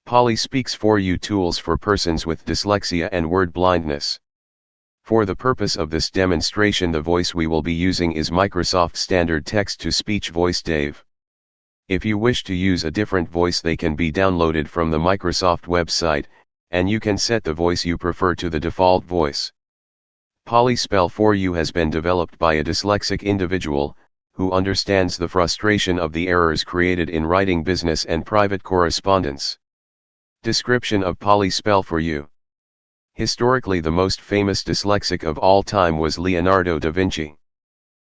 Polly speaks for you tools for persons with dyslexia and word blindness. For the purpose of this demonstration, the voice we will be using is Microsoft Standard Text-to-Speech Voice Dave. If you wish to use a different voice, they can be downloaded from the Microsoft website, and you can set the voice you prefer to the default voice. Polly Spell for You has been developed by a dyslexic individual, who understands the frustration of the errors created in writing business and private correspondence. Description of Polly Spell for You. Historically, the most famous dyslexic of all time was Leonardo da Vinci.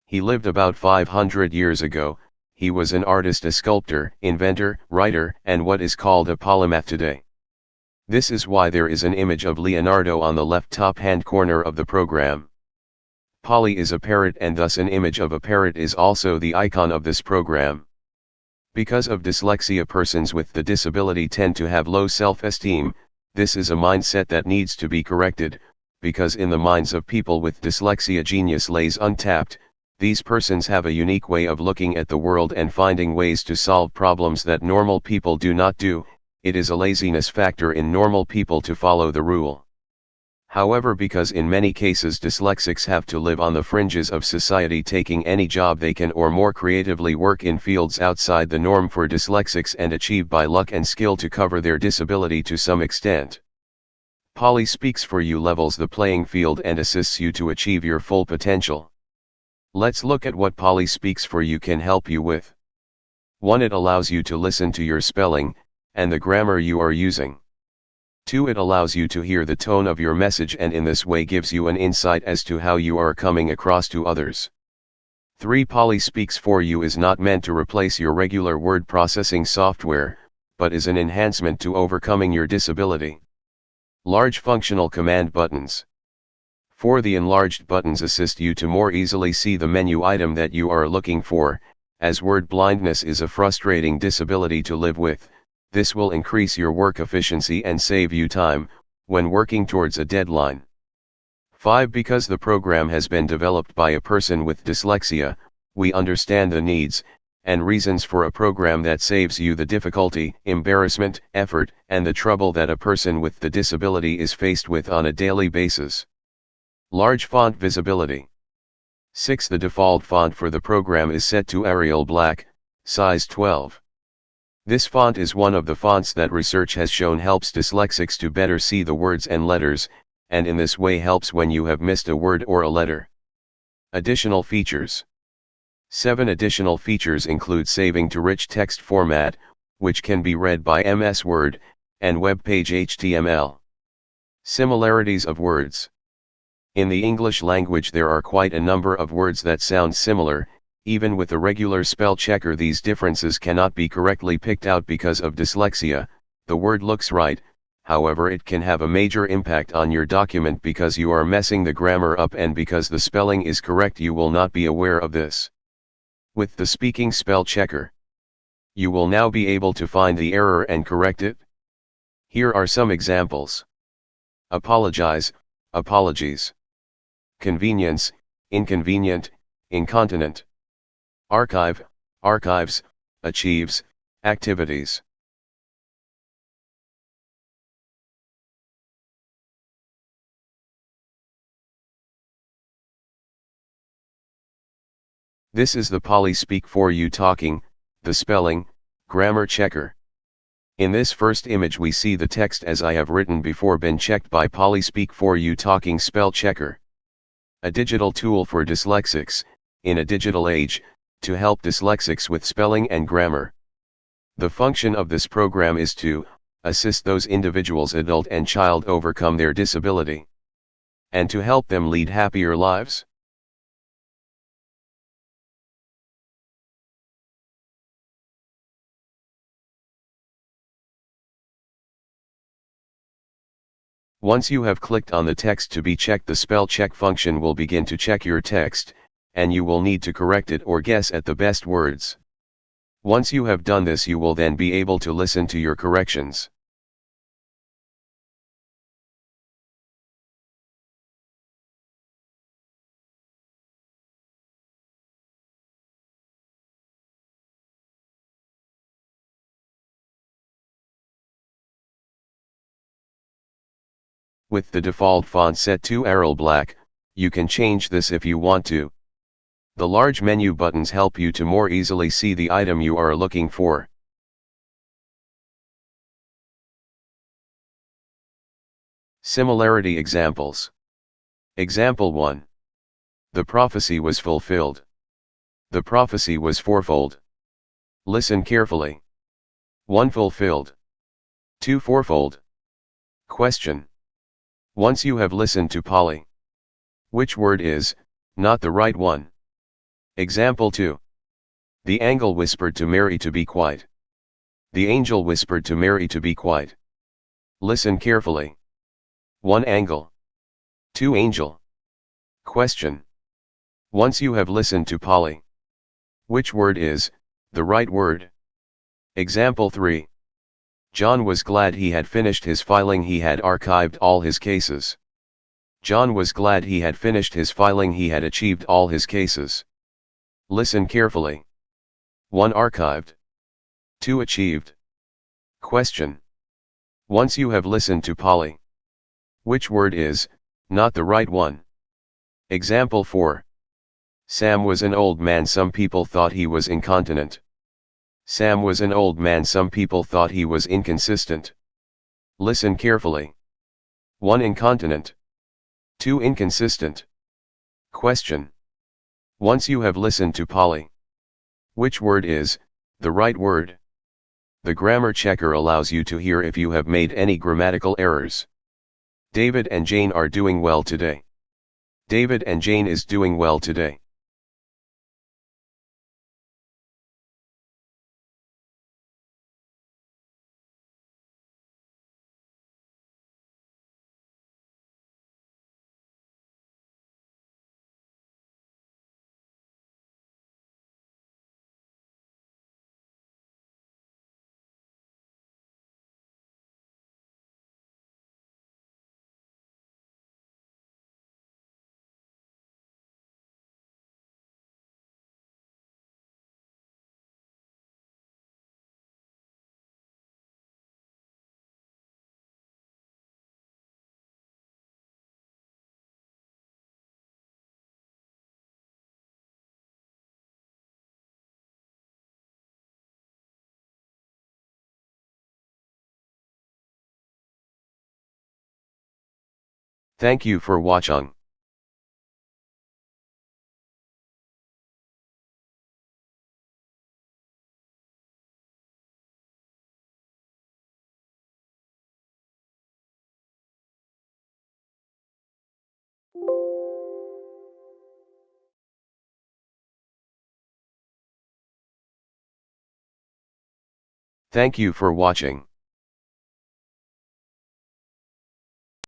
He lived about 500 years ago. He was an artist, a sculptor, inventor, writer, and what is called a polymath today. This is why there is an image of Leonardo on the left top-hand corner of the program. Polly is a parrot, and thus an image of a parrot is also the icon of this program. Because of dyslexia, persons with the disability tend to have low self-esteem. This is a mindset that needs to be corrected, because in the minds of people with dyslexia, genius lays untapped. These persons have a unique way of looking at the world and finding ways to solve problems that normal people do not do. It is a laziness factor in normal people to follow the rule. However, because in many cases dyslexics have to live on the fringes of society, taking any job they can or more creatively work in fields outside the norm for dyslexics and achieve by luck and skill to cover their disability to some extent. Polly Speaks for You levels the playing field and assists you to achieve your full potential. Let's look at what Polly Speaks for You can help you with. 1. It allows you to listen to your spelling and the grammar you are using. 2. It allows you to hear the tone of your message, and in this way gives you an insight as to how you are coming across to others. 3. Polly Speaks for You is not meant to replace your regular word processing software, but is an enhancement to overcoming your disability. Large functional command buttons. 4. The enlarged buttons assist you to more easily see the menu item that you are looking for. As word blindness is a frustrating disability to live with, this will increase your work efficiency and save you time when working towards a deadline. 5. Because the program has been developed by a person with dyslexia, we understand the needs and reasons for a program that saves you the difficulty, embarrassment, effort, and the trouble that a person with the disability is faced with on a daily basis. Large font visibility. 6. The default font for the program is set to Arial Black, size 12. This font is one of the fonts that research has shown helps dyslexics to better see the words and letters, and in this way helps when you have missed a word or a letter. Additional features. 7. Additional features include saving to rich text format, which can be read by MS Word, and web page HTML. Similarities of words. In the English language there are quite a number of words that sound similar. Even with a regular spell checker, these differences cannot be correctly picked out because of dyslexia. The word looks right, however it can have a major impact on your document because you are messing the grammar up, and because the spelling is correct you will not be aware of this. With the speaking spell checker, you will now be able to find the error and correct it. Here are some examples. Apologize, apologies. Convenience, inconvenient, incontinent. Archive, archives, achieves, activities. This is the Polly Speak for You talking, the spelling, grammar checker. In this first image we see the text as I have written before been checked by Polly Speak for You talking spell checker. A digital tool for dyslexics, in a digital age, to help dyslexics with spelling and grammar. The function of this program is to assist those individuals, adult and child, overcome their disability, and to help them lead happier lives. Once you have clicked on the text to be checked, the spell check function will begin to check your text, and you will need to correct it or guess at the best words. Once you have done this, you will then be able to listen to your corrections. With the default font set to Arial Black, you can change this if you want to. The large menu buttons help you to more easily see the item you are looking for. Similarity examples. Example 1. The prophecy was fulfilled. The prophecy was fourfold. Listen carefully. 1 fulfilled. 2 fourfold. Question. Once you have listened to Polly, which word is not the right one? Example 2. The angel whispered to Mary to be quiet. The angel whispered to Mary to be quiet. Listen carefully. 1 angel. 2 angel. Question. Once you have listened to Polly, which word is the right word? Example 3. John was glad he had finished his filing, he had archived all his cases. John was glad he had finished his filing, he had achieved all his cases. Listen carefully. 1 archived. 2 achieved. Question. Once you have listened to Polly, which word is not the right one? Example 4. Sam was an old man, some people thought he was incontinent. Sam was an old man, some people thought he was inconsistent. Listen carefully. 1 incontinent. 2 inconsistent. Question. Once you have listened to Polly, which word is the right word? The grammar checker allows you to hear if you have made any grammatical errors. David and Jane are doing well today. David and Jane is doing well today. Thank you for watching. Thank you for watching.